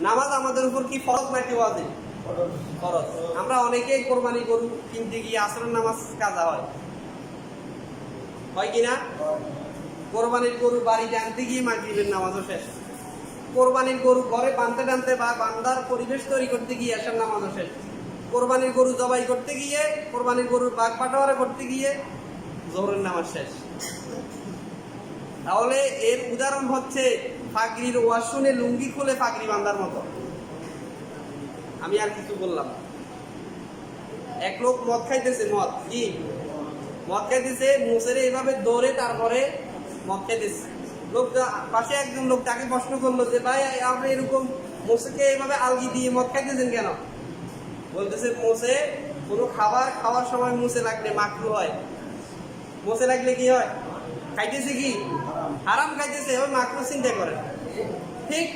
নামাজ আমাদের উপর কি ফরজ নাকি ওয়াজিব? ফরজ। আমরা অনেকেই কোরবানি গরু কিনতে গিয়ে আসরের নামাজ কাজা হয় কিনা? কোরবানির গরু বাড়িতে আনতে গিয়ে মাগরিবের নামাজও শেষ। কোরবানির গরু ঘরে বাঁধতে টানতে বা বান্দার পরিবেশ তৈরি করতে গিয়ে আসার নামাজও শেষ। কোরবানির গরু জবাই করতে গিয়ে, কোরবানির গরুর বাঘ বাটোয়ারা করতে গিয়ে জোহরের নামাজ শেষ। তাহলে এর উদাহরণ হচ্ছে পাগড়ির ওয়াজ শুনে লুঙ্গি খুলে পাগড়ি বাঁধার মতো। আমি আর কিছু বললাম। এক লোক মদ খাইতেছে, মদ খাইতেছে, মুসেরে এইভাবে দৌড়ে তারপরে মদ খাইতেছে। লোক পাশে একজন লোক তাকে প্রশ্ন করলো যে ভাই আপনি এরকম মোসেকে এইভাবে আলগি দিয়ে মদ খাইতেছেন কেন? বলতেছে মোসে কোনো খাবার খাওয়ার সময় মুসে লাগলে মাকরু হয়, মুসে লাগলে কি হয়? খাইতেছে কি হারাম খাইতেছে, ওই মাকরু চিন্তা করে। ঠিক